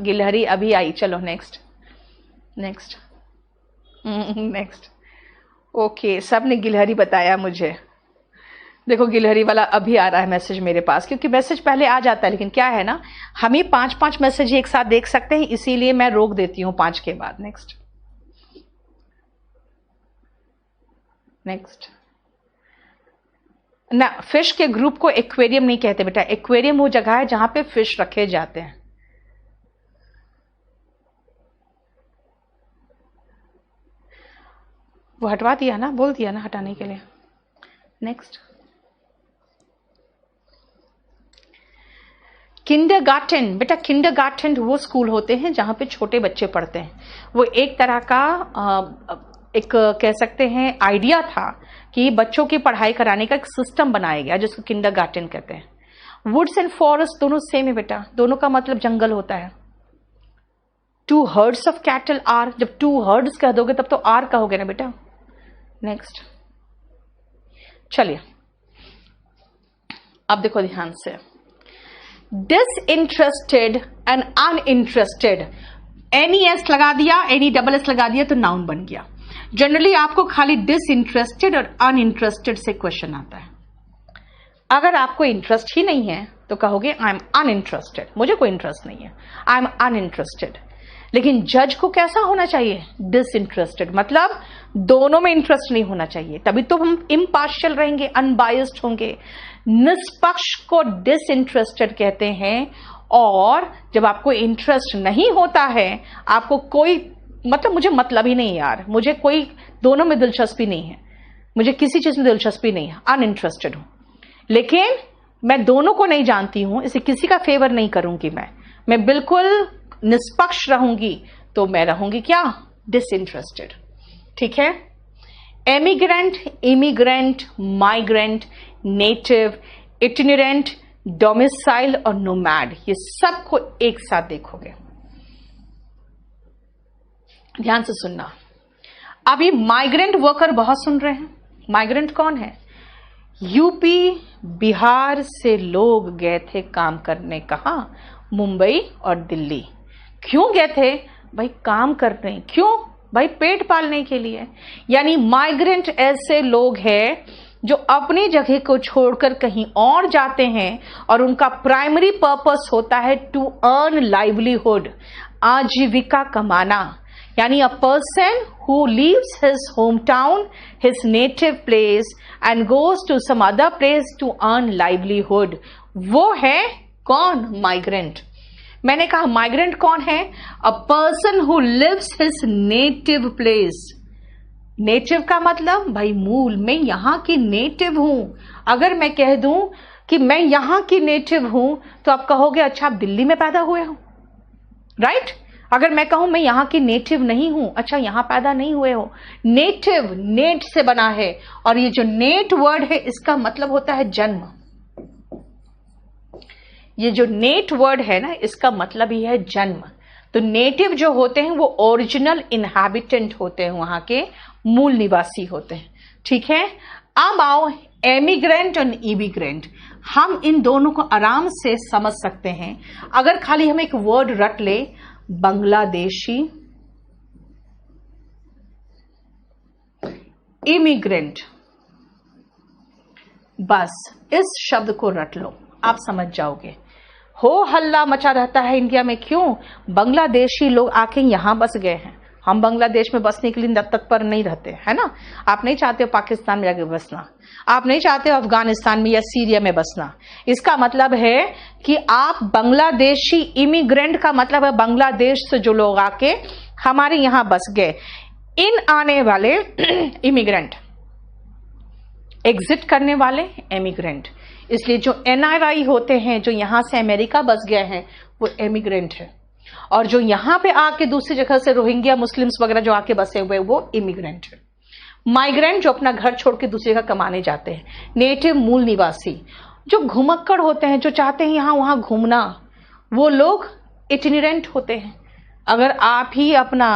गिलहरी अभी आई। चलो नेक्स्ट नेक्स्ट नेक्स्ट। ओके, सबने गिलहरी बताया मुझे। देखो गिलहरी वाला अभी आ रहा है मैसेज मेरे पास, क्योंकि मैसेज पहले आ जाता है, लेकिन क्या है ना, हम ही 5-5 मैसेज एक साथ देख सकते हैं, इसीलिए मैं रोक देती हूँ 5 के बाद। नेक्स्ट नेक्स्ट ना, फिश के ग्रुप को एक्वेरियम नहीं कहते बेटा। एक्वेरियम वो जगह है जहां पे फिश रखे जाते हैं। वो हटवा दिया ना, बोल दिया ना हटाने के लिए। नेक्स्ट, किंडरगार्टन बेटा। किंडरगार्टन वो स्कूल होते हैं जहां पे छोटे बच्चे पढ़ते हैं। वो एक तरह का एक कह सकते हैं आइडिया था कि बच्चों की पढ़ाई कराने का एक सिस्टम बनाया गया, जिसको किंडरगार्टन कहते हैं। वुड्स एंड फॉरेस्ट दोनों सेम है बेटा, दोनों का मतलब जंगल होता है। 2 herds ऑफ कैटल आर, जब 2 herds कह दोगे तब तो आर कहोगे ना बेटा। नेक्स्ट, चलिए अब देखो ध्यान से। Disinterested and uninterested, any S लगा दिया, एनी डबल एस लगा दिया तो नाउन बन गया। जनरली आपको खाली डिसइंटरेस्टेड और अनइंटरेस्टेड से क्वेश्चन आता है। अगर आपको इंटरेस्ट ही नहीं है तो कहोगे आई एम अनइंटरेस्टेड, मुझे कोई इंटरेस्ट नहीं है, आई एम अनइंटरेस्टेड। लेकिन जज को कैसा होना चाहिए? डिसइंटरेस्टेड, मतलब दोनों में इंटरेस्ट नहीं होना चाहिए, तभी तो हम इम्पार्शियल रहेंगे, अनबायस्ड होंगे। निष्पक्ष को डिसइंटरेस्टेड कहते हैं। और जब आपको इंटरेस्ट नहीं होता है, आपको कोई मतलब मुझे मतलब ही नहीं यार, मुझे कोई दोनों में दिलचस्पी नहीं है, मुझे किसी चीज में दिलचस्पी नहीं है, अनइंटरेस्टेड हूं। लेकिन मैं दोनों को नहीं जानती हूं, इसे किसी का फेवर नहीं करूंगी, मैं बिल्कुल निष्पक्ष रहूंगी, तो मैं रहूंगी क्या? डिसइंटरेस्टेड। ठीक है। Emigrant, immigrant, migrant, native, itinerant, domicile और नोमैड, ये सबको एक साथ देखोगे। ध्यान से सुनना। अभी माइग्रेंट वर्कर बहुत सुन रहे हैं। माइग्रेंट कौन है? यूपी बिहार से लोग गए थे काम करने, कहां? मुंबई और दिल्ली। क्यों गए थे भाई? काम करने। क्यों भाई? पेट पालने के लिए। यानी माइग्रेंट ऐसे लोग हैं जो अपनी जगह को छोड़कर कहीं और जाते हैं और उनका प्राइमरी पर्पस होता है टू अर्न लाइवलीहुड, आजीविका कमाना। यानी a person who leaves his home town, his native place and goes to some other place to earn livelihood, वो है कौन? माइग्रेंट। मैंने कहा माइग्रेंट कौन है? A person who leaves his native place. Native का मतलब भाई मूल, मैं यहां की नेटिव हूं। अगर मैं कह दूं कि मैं यहां की नेटिव हूं तो आप कहोगे अच्छा आप दिल्ली में पैदा हुए हो, राइट? अगर मैं कहूं मैं यहां की नेटिव नहीं हूं, अच्छा यहां पैदा नहीं हुए हो। नेटिव नेट से बना है, और ये जो नेट वर्ड है इसका मतलब होता है जन्म। ये जो नेट वर्ड है ना, इसका मतलब ही है जन्म। तो नेटिव जो होते हैं वो ओरिजिनल इनहैबिटेंट होते हैं, वहां के मूल निवासी होते हैं। ठीक है। अब आओ एमिग्रेंट और इमिग्रेंट। हम इन दोनों को आराम से समझ सकते हैं अगर खाली हम एक वर्ड रट ले, बांग्लादेशी, इमिग्रेंट, बस इस शब्द को रट लो, आप समझ जाओगे। हो हल्ला मचा रहता है इंडिया में, क्यों? बांग्लादेशी लोग आके यहां बस गए हैं। हम बांग्लादेश में बसने के लिए तत्पर नहीं रहते, है ना? आप नहीं चाहते हो पाकिस्तान में जाके बसना, आप नहीं चाहते हो अफगानिस्तान में या सीरिया में बसना। इसका मतलब है कि आप बांग्लादेशी इमिग्रेंट का मतलब है बांग्लादेश से जो लोग आके हमारे यहां बस गए। इन आने वाले इमिग्रेंट, एग्जिट करने वाले एमिग्रेंट। इसलिए जो एनआरआई होते हैं जो यहां से अमेरिका बस गए हैं वो एमिग्रेंट है, और जो यहां पे आके दूसरी जगह से रोहिंग्या मुस्लिम्स वगैरह जो आके बसे हुए वो इमिग्रेंट है। माइग्रेंट जो अपना घर छोड़ के दूसरी जगह कमाने जाते हैं। नेटिव मूल निवासी जो घुमक्कड़ होते हैं, जो चाहते हैं यहां वहां घूमना, वो लोग इटिनेरेंट होते हैं। अगर आप ही अपना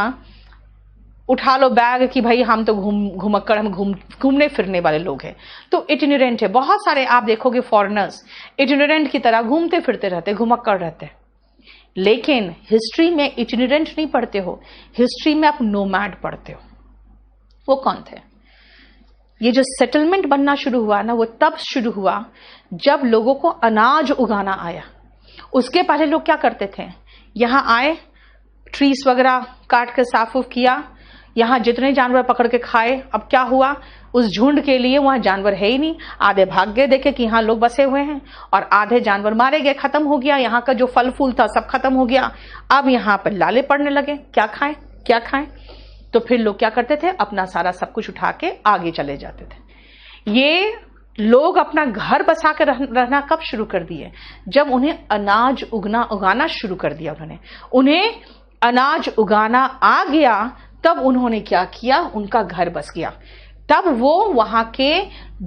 उठा लो बैग कि भाई हम तो घुमक्कड़, हम घूमने फिरने वाले लोग हैं, तो इटिनेरेंट है। बहुत सारे आप देखोगे फॉरेनर्स इटिनेरेंट की तरह घूमते फिरते रहते, घुमक्कड़ रहते हैं। लेकिन हिस्ट्री में इटिनेरेंट नहीं पढ़ते हो, हिस्ट्री में आप नोमैड पढ़ते हो। वो कौन थे? ये जो सेटलमेंट बनना शुरू हुआ ना, वो तब शुरू हुआ जब लोगों को अनाज उगाना आया। उसके पहले लोग क्या करते थे? यहां आए, ट्रीज वगैरह काट के साफ उफ किया, यहां जितने जानवर पकड़ के खाए। अब क्या हुआ? उस झुंड के लिए वहां जानवर है ही नहीं, आधे भाग गए, देखे कि यहां लोग बसे हुए हैं, और आधे जानवर मारे गए, खत्म हो गया। यहाँ का जो फल फूल था सब खत्म हो गया। अब यहाँ पर लाले पड़ने लगे, क्या खाएं क्या खाएं। तो फिर लोग क्या करते थे? अपना सारा सब कुछ उठा के आगे चले जाते थे। ये लोग अपना घर बसा के रहना कब शुरू कर दिए? जब उन्हें अनाज उगाना शुरू कर दिया। उन्हें अनाज उगाना आ गया, तब उन्होंने क्या किया? उनका घर बस गया, तब वो वहां के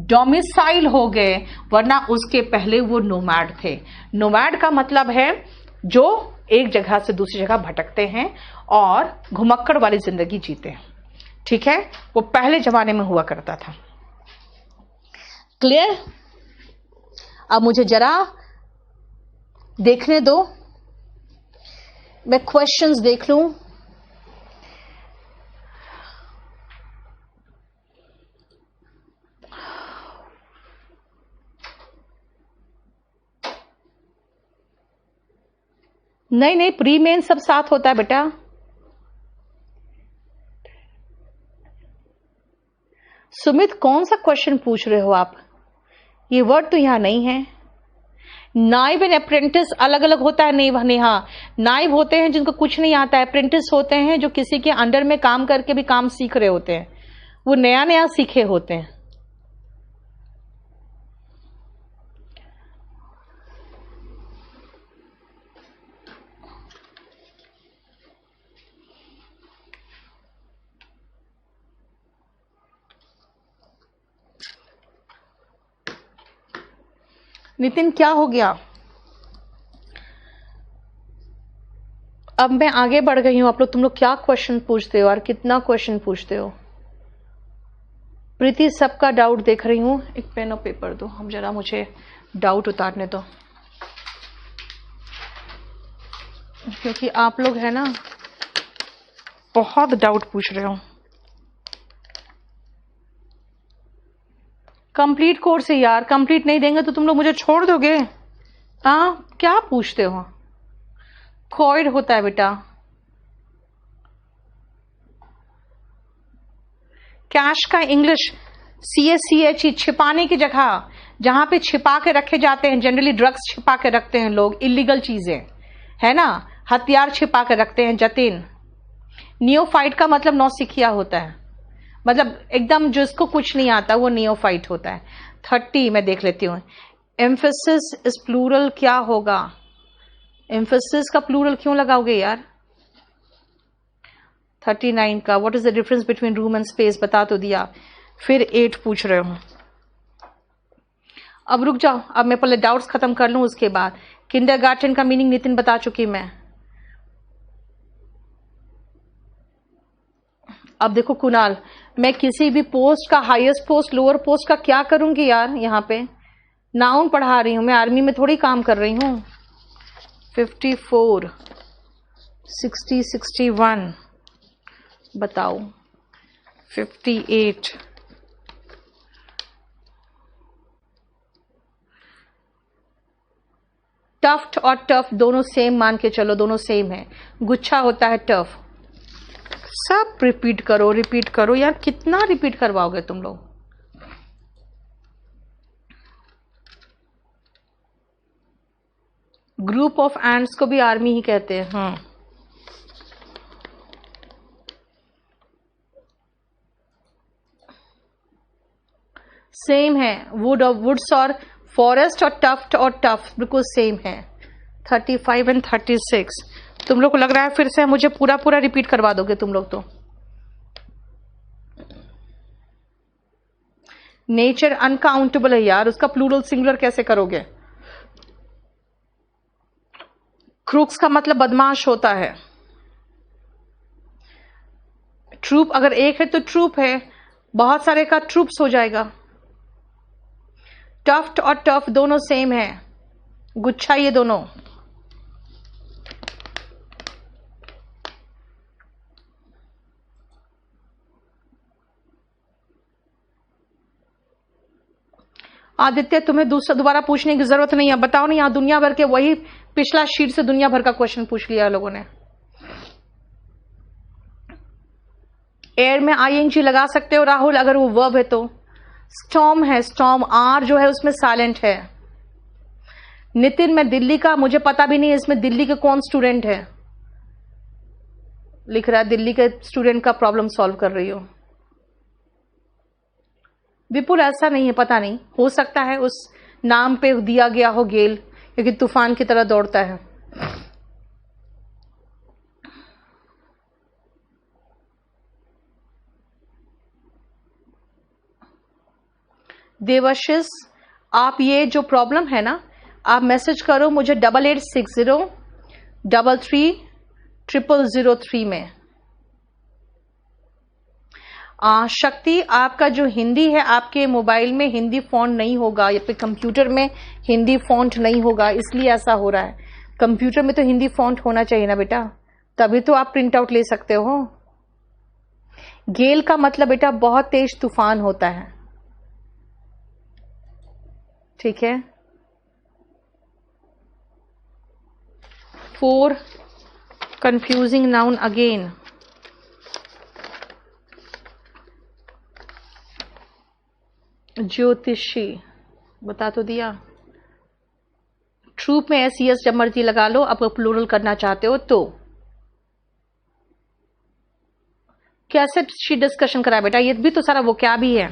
डोमिसाइल हो गए, वरना उसके पहले वो नोमैड थे। नोमैड का मतलब है जो एक जगह से दूसरी जगह भटकते हैं और घुमक्कड़ वाली जिंदगी जीते हैं। ठीक है, वो पहले जमाने में हुआ करता था। क्लियर? अब मुझे जरा देखने दो, मैं क्वेश्चंस देख लूं। नहीं, प्री मेन सब साथ होता है बेटा। सुमित, कौन सा क्वेश्चन पूछ रहे हो आप? ये वर्ड तो यहां नहीं है। नाइब एंड अप्रेंटिस अलग अलग होता है। नहीं नेहा, नाइब होते हैं जिनको कुछ नहीं आता है, अप्रेंटिस होते हैं जो किसी के अंडर में काम करके भी काम सीख रहे होते हैं, वो नया नया सीखे होते हैं। नितिन, क्या हो गया? अब मैं आगे बढ़ गई हूं। आप लोग, तुम लोग क्या क्वेश्चन पूछते हो और कितना क्वेश्चन पूछते हो? प्रीति, सबका डाउट देख रही हूं। एक पेन और पेपर दो, हम जरा मुझे डाउट उतारने दो, क्योंकि आप लोग है ना बहुत डाउट पूछ रहे हो। कंप्लीट कोर्स है यार, कंप्लीट नहीं देंगे तो तुम लोग मुझे छोड़ दोगे? हाँ, क्या पूछते हो? कॉइड होता है बेटा। कैश का इंग्लिश CACHE, छिपाने की जगह, जहां पे छिपा के रखे जाते हैं। जनरली ड्रग्स छिपा के रखते हैं लोग, इलीगल चीजें, है ना, हथियार छिपा के रखते हैं। जतिन, नियोफाइट का मतलब नौसिखिया होता है, मतलब एकदम जिसको कुछ नहीं आता वो नियोफाइट होता है। 30 मैं देख लेती हूँ। एम्फेसिस इस प्लूरल क्या होगा? एम्फेसिस का प्लूरल क्यों लगाओगे यार? 39 का what is the difference between room and space, बता तो दिया, फिर 8 पूछ रहे हो। अब रुक जाओ, अब मैं पहले डाउट्स खत्म कर लूं, उसके बाद किंडरगार्टन का मीनिंग नितिन बता चुकी मैं। अब देखो कुणाल, मैं किसी भी पोस्ट का हाईएस्ट पोस्ट लोअर पोस्ट का क्या करूंगी यार? यहाँ पे नाउन पढ़ा रही हूं मैं, आर्मी में थोड़ी काम कर रही हूं। 54, 60, 61 बताओ, 58, टफ्ट और टफ दोनों सेम मान के चलो, दोनों सेम है। गुच्छा होता है टफ। सब रिपीट करो यार, कितना रिपीट करवाओगे तुम लोग? ग्रुप ऑफ एंड्स को भी आर्मी ही कहते हैं। हाँ, सेम है। वुड्स और फॉरेस्ट और टफ बिल्कुल सेम है। 35 एंड 36 तुम लोग को लग रहा है फिर से मुझे पूरा रिपीट करवा दोगे तुम लोग तो। नेचर अनकाउंटेबल है यार, उसका प्लूरल सिंगुलर कैसे करोगे? क्रूक्स का मतलब बदमाश होता है। ट्रूप अगर एक है तो ट्रूप है, बहुत सारे का ट्रूप्स हो जाएगा। टफ्ट और टफ दोनों सेम है, गुच्छा ये दोनों। आदित्य, तुम्हें दोबारा पूछने की जरूरत नहीं है, बताओ ना, यहाँ दुनिया भर के वही पिछला शीट से दुनिया भर का क्वेश्चन पूछ लिया लोगों ने। एयर में आईएनजी लगा सकते हो राहुल, अगर वो वर्ब है तो। स्टॉर्म है, स्टॉर्म, आर जो है उसमें साइलेंट है। नितिन, मैं दिल्ली का, मुझे पता भी नहीं है इसमें दिल्ली के कौन स्टूडेंट है, लिख रहा है दिल्ली के स्टूडेंट का प्रॉब्लम सॉल्व कर रही हो। विपुल, ऐसा नहीं है, पता नहीं, हो सकता है उस नाम पे दिया गया हो गेल, क्योंकि तूफान की तरह दौड़ता है। देवाशीष, आप ये जो प्रॉब्लम है ना, आप मैसेज करो मुझे 8860333003 में। शक्ति, आपका जो हिंदी है, आपके मोबाइल में हिंदी फॉन्ट नहीं होगा, या फिर कंप्यूटर में हिंदी फॉन्ट नहीं होगा, इसलिए ऐसा हो रहा है। कंप्यूटर में तो हिंदी फॉन्ट होना चाहिए ना बेटा, तभी तो आप प्रिंट आउट ले सकते हो। गेल का मतलब बेटा बहुत तेज तूफान होता है, ठीक है। 4 कंफ्यूजिंग नाउन अगेन। ज्योतिषी बता तो दिया। ट्रूप में एस जब मर्जी लगा लो, अब प्लूरल करना चाहते हो तो। कैसे शी डिस्कशन करा बेटा, ये भी तो सारा वो क्या भी है।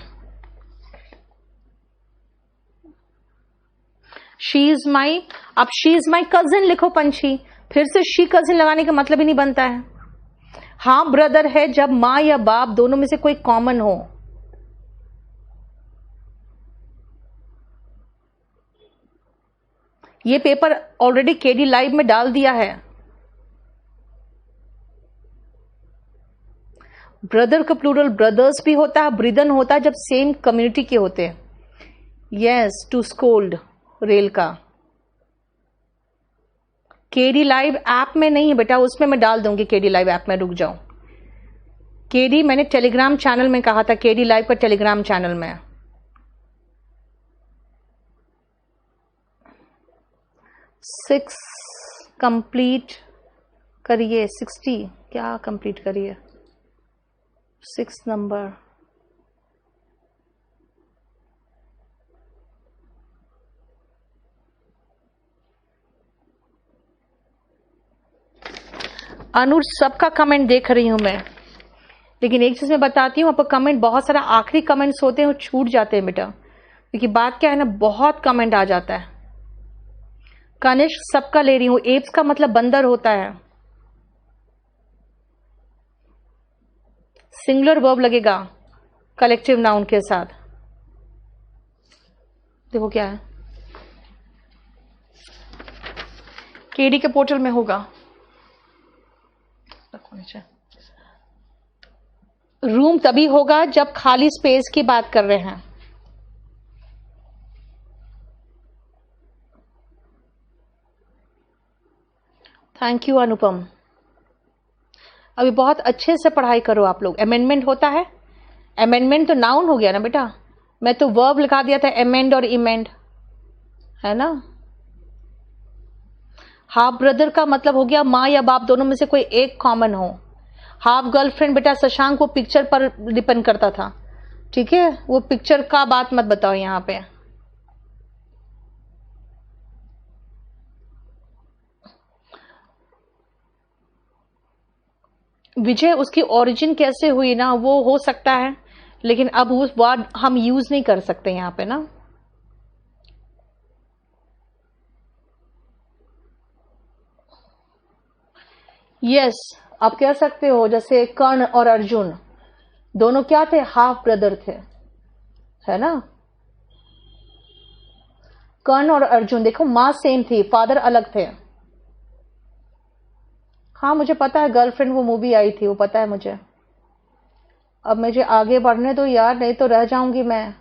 शी इज माई, अब शी इज माई कजिन लिखो पंछी, फिर से शी कजिन लगाने का मतलब ही नहीं बनता है। हाँ ब्रदर है जब माँ या बाप दोनों में से कोई कॉमन हो। ये पेपर ऑलरेडी केडी लाइव में डाल दिया है। ब्रदर का प्लूरल ब्रदर्स भी होता है, ब्रिदन होता है जब सेम कम्युनिटी के होते हैं। यस, टू स्कोल्ड, रेल का। केडी लाइव ऐप में नहीं है बेटा, उसमें मैं डाल दूंगी केडी लाइव ऐप में, रुक जाओ। केडी मैंने टेलीग्राम चैनल में कहा था, केडी लाइव का टेलीग्राम चैनल में। 6 कंप्लीट करिए, 60 क्या कंप्लीट करिए, 6 नंबर। अनुज, सबका कमेंट देख रही हूं मैं, लेकिन एक चीज मैं बताती हूँ आपको, कमेंट बहुत सारा आखिरी कमेंट्स होते हैं वो छूट जाते हैं बेटा, क्योंकि बात क्या है ना, बहुत कमेंट आ जाता है। कनिष्क, सबका ले रही हूं। एप्स का मतलब बंदर होता है, सिंगुलर वर्ब लगेगा कलेक्टिव नाउन के साथ। देखो क्या है, केडी के पोर्टल में होगा। रूम तभी होगा जब खाली स्पेस की बात कर रहे हैं। थैंक यू अनुपम। अभी बहुत अच्छे से पढ़ाई करो आप लोग। अमेंडमेंट होता है, अमेंडमेंट तो नाउन हो गया ना बेटा, मैं तो वर्ब लिखा दिया था, अमेंड और इमेंड, है ना। हाफ ब्रदर का मतलब हो गया माँ या बाप दोनों में से कोई एक कॉमन हो। हाफ गर्लफ्रेंड बेटा शशांक वो पिक्चर पर डिपेंड करता था, ठीक है, वो पिक्चर का बात मत बताओ यहां पे। विजय, उसकी ओरिजिन कैसे हुई ना, वो हो सकता है, लेकिन अब उस वर्ड हम यूज नहीं कर सकते यहां पे ना। यस, आप कह सकते हो जैसे कर्ण और अर्जुन दोनों क्या थे, हाफ ब्रदर थे, है ना। कर्ण और अर्जुन देखो, माँ सेम थी, फादर अलग थे। हाँ मुझे पता है, गर्लफ्रेंड वो मूवी आई थी, वो पता है मुझे। अब मुझे आगे बढ़ने दो यार, नहीं तो रह जाऊंगी मैं।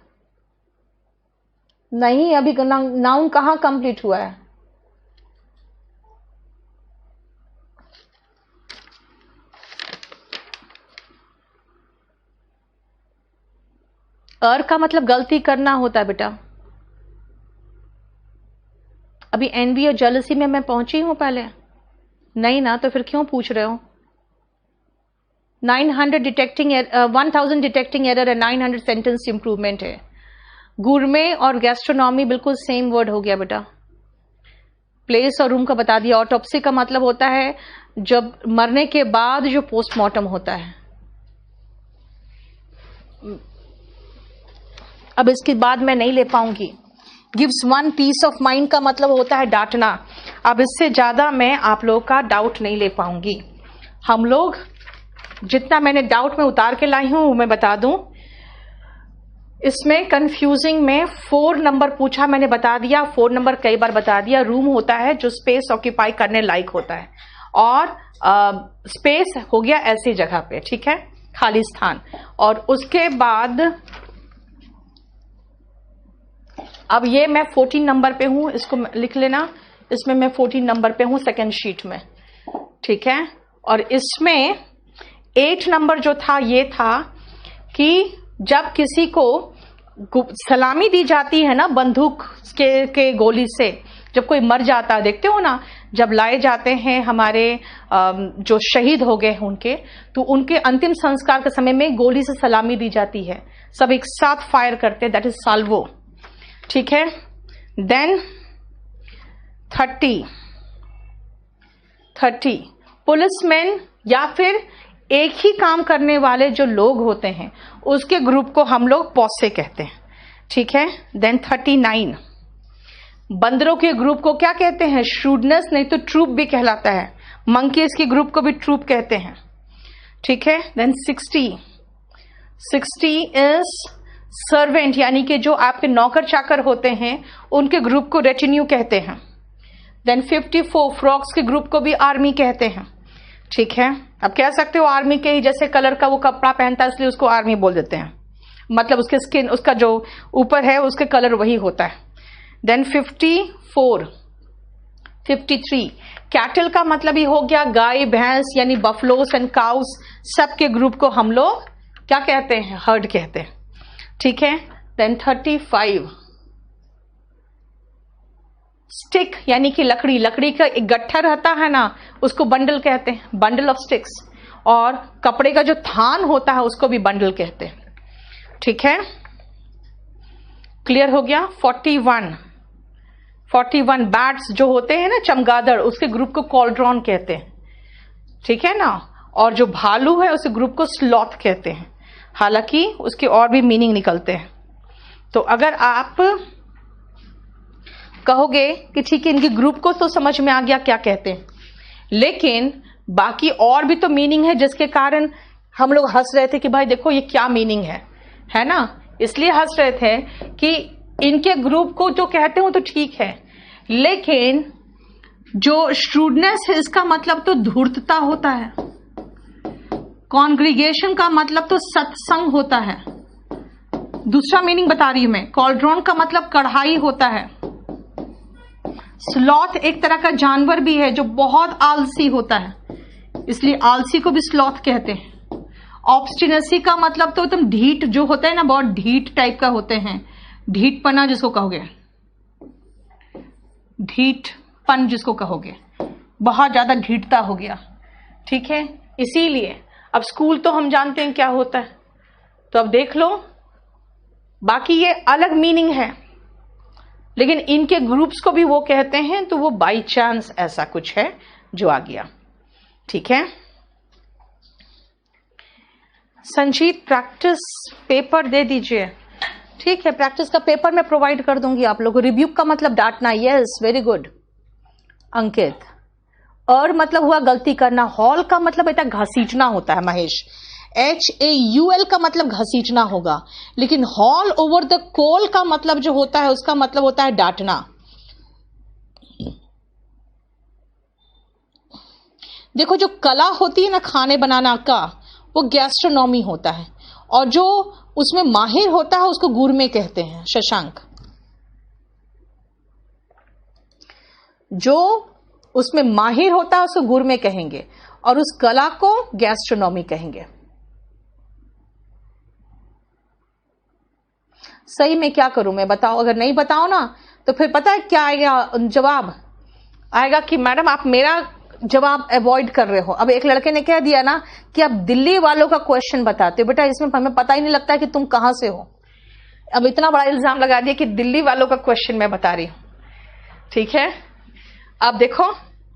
नहीं, अभी नाउन कहाँ कंप्लीट हुआ है। का मतलब गलती करना होता है बेटा, कभी एनवी और जेलसी में मैं पहुंची हूं पहले? नहीं ना, तो फिर क्यों पूछ रहे हो? 1000 डिटेक्टिंग एरर है, 900 सेंटेंस इंप्रूवमेंट है। गुरमे और गैस्ट्रोनॉमी बिल्कुल सेम वर्ड हो गया बेटा। प्लेस और रूम का बता दिया। ऑटोप्सी का मतलब होता है जब मरने के बाद जो पोस्टमार्टम होता है। अब इसके बाद मैं नहीं ले पाऊंगी। Gives one peace of mind का मतलब होता है डांटना। अब इससे ज्यादा मैं आप लोगों का डाउट नहीं ले पाऊंगी। हम लोग जितना मैंने डाउट में उतार के लाई हूं मैं बता दूं। इसमें कंफ्यूजिंग में 4 नंबर पूछा, मैंने बता दिया। 4 नंबर कई बार बता दिया। रूम होता है जो स्पेस ऑक्यूपाई करने लायक होता है, और स्पेस हो गया ऐसी जगह पे, ठीक है, खाली स्थान। और उसके बाद अब ये मैं 14 नंबर पे हूं, इसको लिख लेना। इसमें मैं 14 नंबर पे हूं सेकेंड शीट में, ठीक है। और इसमें 8 नंबर जो था ये था कि जब किसी को सलामी दी जाती है ना बंदूक के गोली से, जब कोई मर जाता है, देखते हो ना, जब लाए जाते हैं हमारे जो शहीद हो गए उनके, तो उनके अंतिम संस्कार के समय में गोली से सलामी दी जाती है, सब एक साथ फायर करते हैं, दैट इज साल्वो, ठीक है। देन 30 पुलिसमैन या फिर एक ही काम करने वाले जो लोग होते हैं उसके ग्रुप को हम लोग पॉसे कहते हैं, ठीक है। देन 39 बंदरों के ग्रुप को क्या कहते हैं? श्रूडनेस, नहीं तो ट्रूप भी कहलाता है। मंकीज के ग्रुप को भी ट्रूप कहते हैं, ठीक है। देन 60 इज सर्वेंट, यानी कि जो आपके नौकर चाकर होते हैं उनके ग्रुप को रेटिन्यू कहते हैं। देन 54 फ्रॉक्स के ग्रुप को भी आर्मी कहते हैं, ठीक है। अब कह सकते हो आर्मी के ही जैसे कलर का वो कपड़ा पहनता है इसलिए उसको आर्मी बोल देते हैं, मतलब उसके स्किन, उसका जो ऊपर है उसके कलर वही होता है। देन 53 कैटल का मतलब ही हो गया गाय भैंस, यानी बफलोस एंड काउस, सबके ग्रुप को हम लोग क्या कहते हैं? हर्ड कहते हैं, ठीक है। देन 35 स्टिक, यानी कि लकड़ी का एक गट्ठा रहता है ना, उसको बंडल कहते हैं, बंडल ऑफ स्टिक्स। और कपड़े का जो थान होता है उसको भी बंडल कहते हैं, ठीक है। क्लियर हो गया। 41 बैट्स जो होते हैं ना, चमगादड़, उसके ग्रुप को कॉल्ड्रॉन कहते हैं, ठीक है ना। और जो भालू है उस ग्रुप को स्लॉथ कहते हैं, हालांकि उसके और भी मीनिंग निकलते हैं। तो अगर आप कहोगे कि ठीक है इनके ग्रुप को तो समझ में आ गया क्या कहते हैं, लेकिन बाकी और भी तो मीनिंग है जिसके कारण हम लोग हंस रहे थे कि भाई देखो ये क्या मीनिंग है ना। इसलिए हंस रहे थे कि इनके ग्रुप को जो कहते हो तो ठीक है, लेकिन जो श्रूडनेस है इसका मतलब तो धूर्तता होता है। कॉन्ग्रीगेशन का मतलब तो सत्संग होता है। दूसरा मीनिंग बता रही हूं मैं। कॉल्ड्रॉन का मतलब कढ़ाई होता है। स्लॉथ एक तरह का जानवर भी है जो बहुत आलसी होता है, इसलिए आलसी को भी स्लॉथ कहते हैं। ऑब्स्टिनेसी का मतलब तो तुम ढीठ जो होता है ना, बहुत ढीठ टाइप का होते हैं, ढीठपना जिसको कहोगे, ढीठपन जिसको कहोगे, बहुत ज्यादा ढीठता हो गया, ठीक है। इसीलिए अब स्कूल तो हम जानते हैं क्या होता है, तो अब देख लो, बाकी ये अलग मीनिंग है, लेकिन इनके ग्रुप्स को भी वो कहते हैं, तो वो बाई चांस ऐसा कुछ है जो आ गया, ठीक है। संजीत प्रैक्टिस पेपर दे दीजिए, ठीक है। प्रैक्टिस का पेपर मैं प्रोवाइड कर दूंगी आप लोगों को। रिब्यूक का मतलब डांटना, यस वेरी गुड अंकित। और मतलब हुआ गलती करना। हॉल का मतलब बेटा घसीटना होता है महेश। HAUL का मतलब घसीटना होगा, लेकिन हॉल ओवर द कोल का मतलब जो होता है उसका मतलब होता है डांटना। देखो जो कला होती है ना खाने बनाना का, वो गैस्ट्रोनॉमी होता है, और जो उसमें माहिर होता है उसको गुरमे कहते हैं। शशांक, जो उसमें माहिर होता है उसको गुरमे कहेंगे, और उस कला को गैस्ट्रोनॉमी कहेंगे। सही में क्या करूं मैं, बताओ। अगर नहीं बताओ ना तो फिर पता है क्या आएगा जवाब? आएगा कि मैडम आप मेरा जवाब अवॉइड कर रहे हो। अब एक लड़के ने कह दिया ना कि आप दिल्ली वालों का क्वेश्चन बताते हो। बेटा इसमें हमें पता ही नहीं लगता कि तुम कहां से हो। अब इतना बड़ा इल्जाम लगा दिया कि दिल्ली वालों का क्वेश्चन मैं बता रही हूं। ठीक है, अब देखो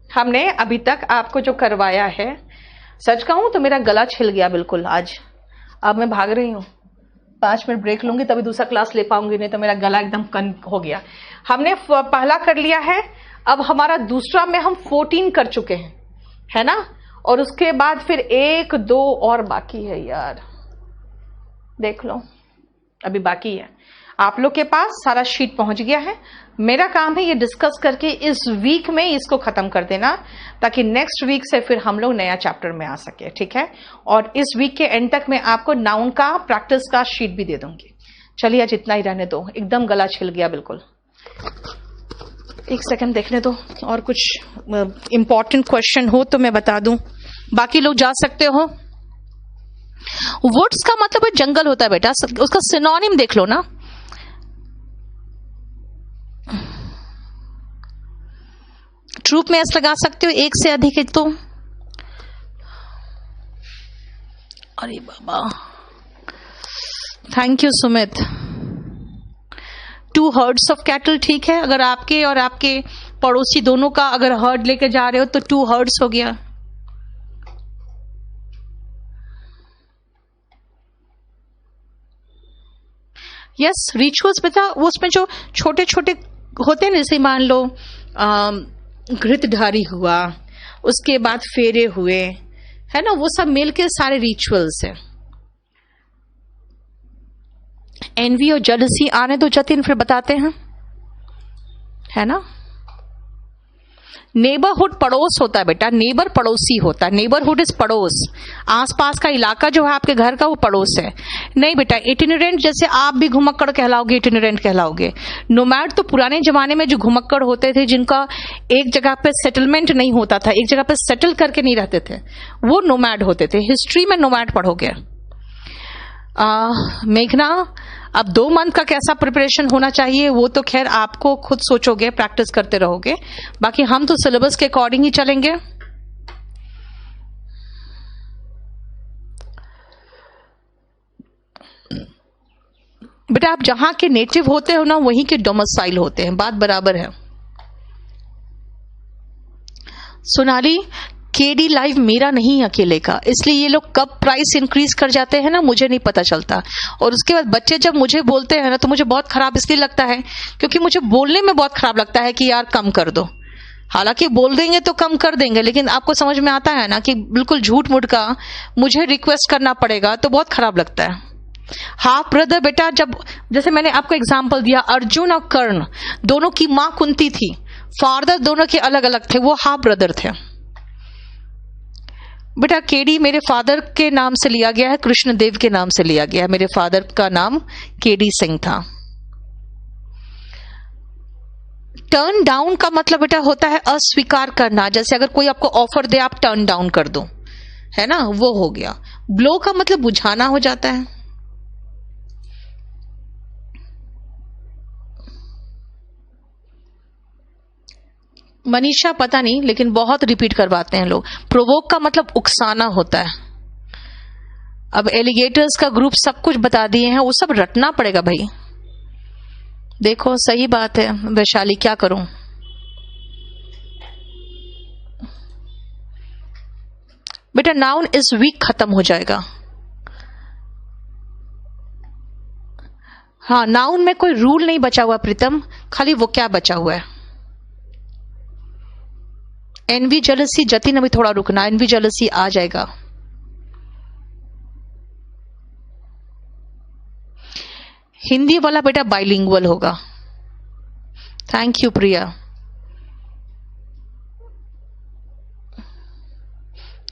हमने अभी तक आपको जो करवाया है, सच कहूं तो मेरा गला छिल गया बिल्कुल आज। अब मैं भाग रही हूं, 5 मिनट ब्रेक लूंगी तभी दूसरा क्लास ले पाऊंगी, नहीं तो मेरा गला एकदम कन हो गया। हमने पहला कर लिया है, अब हमारा दूसरा में हम 14 कर चुके हैं, है ना। और उसके बाद फिर 1 2 और बाकी है यार, देख लो अभी बाकी है। आप लोग के पास सारा शीट पहुंच गया है। मेरा काम है ये डिस्कस करके इस वीक में इसको खत्म कर देना, ताकि नेक्स्ट वीक से फिर हम लोग नया चैप्टर में आ सके। ठीक है, और इस वीक के एंड तक मैं आपको नाउन का प्रैक्टिस का शीट भी दे दूंगी। चलिए आज इतना ही रहने दो, एकदम गला छिल गया बिल्कुल। एक सेकंड देखने दो, और कुछ इंपॉर्टेंट क्वेश्चन हो तो मैं बता दूं, बाकी लोग जा सकते हो। वुड्स का मतलब है जंगल होता है बेटा, उसका सिनोनिम देख लो ना। ट्रूप में एस लगा सकते हो, एक से अधिक है तो। अरे बाबा, thank you Sumit. 2 herds of cattle, ठीक है। अगर आपके और आपके पड़ोसी दोनों का अगर हर्ड लेके जा रहे हो तो 2 हर्ड्स हो गया। यस, रिचुअल्स बेटा वो उसमें जो छोटे छोटे होते हैं, जैसे मान लो घृतधारी हुआ, उसके बाद फेरे हुए, है ना, वो सब मिल के सारे रिचुअल्स है। एनवी और जेलसी आने दो जतिन, फिर बताते हैं, है ना। नेबरहुड पड़ोस होता है बेटा, नेबर पड़ोसी होता है। नेबरहुड इज पड़ोस, आसपास का इलाका जो है आपके घर का वो पड़ोस है। नहीं बेटा, इटिनरेंट जैसे आप भी घुमक्कड़ कहलाओगे, इटिनरेंट कहलाओगे। नोमैड तो पुराने जमाने में जो घुमक्कड़ होते थे, जिनका एक जगह पे सेटलमेंट नहीं होता था, एक जगह पे सेटल करके नहीं रहते थे, वो नोमैड होते थे। हिस्ट्री में नोमैड पढ़ोगे। मेघना, अब 2 मंथ का कैसा प्रिपरेशन होना चाहिए वो तो खैर आपको खुद सोचोगे, प्रैक्टिस करते रहोगे। बाकी हम तो सिलेबस के अकॉर्डिंग ही चलेंगे। बेटा आप जहां के नेटिव होते हो ना, वहीं के डोमिसाइल होते हैं, बात बराबर है। सोनाली, केडी लाइव मेरा नहीं अकेले का, इसलिए ये लोग कब प्राइस इंक्रीज कर जाते हैं ना मुझे नहीं पता चलता। और उसके बाद बच्चे जब मुझे बोलते हैं ना तो मुझे बहुत खराब इसलिए लगता है क्योंकि मुझे बोलने में बहुत खराब लगता है कि यार कम कर दो। हालांकि बोल देंगे तो कम कर देंगे, लेकिन आपको समझ में आता है ना कि बिल्कुल झूठ मूठ का मुझे रिक्वेस्ट करना पड़ेगा, तो बहुत खराब लगता है। हाफ ब्रदर बेटा, जब जैसे मैंने आपको एग्जाम्पल दिया, अर्जुन और कर्ण दोनों की मां कुंती थी, फादर दोनों के अलग अलग थे, वो हाफ ब्रदर थे। बेटा केडी मेरे फादर के नाम से लिया गया है, कृष्णदेव के नाम से लिया गया है। मेरे फादर का नाम केडी सिंह था। टर्न डाउन का मतलब बेटा होता है अस्वीकार करना, जैसे अगर कोई आपको ऑफर दे आप टर्न डाउन कर दो, है ना, वो हो गया। ब्लो का मतलब बुझाना हो जाता है। मनीषा पता नहीं, लेकिन बहुत रिपीट करवाते हैं लोग। प्रोवोक का मतलब उकसाना होता है। अब एलिगेटर्स का ग्रुप सब कुछ बता दिए हैं, वो सब रटना पड़ेगा भाई। देखो सही बात है वैशाली, क्या करूं। बेटा नाउन इस वीक खत्म हो जाएगा। हाँ, नाउन में कोई रूल नहीं बचा हुआ प्रीतम, खाली वो क्या बचा हुआ है। एनवी जेलसी, जतिन अभी थोड़ा रुकना, एनवी जेलसी आ जाएगा। हिंदी वाला बेटा बाइलिंगुअल होगा। Thank you Priya,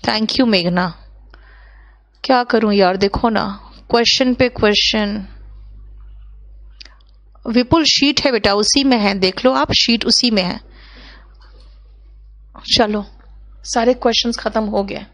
thank you मेघना। क्या करूं यार, देखो ना क्वेश्चन पे क्वेश्चन। विपुल शीट है बेटा, उसी में है, देख लो आप, शीट उसी में है। चलो सारे क्वेश्चंस खत्म हो गए।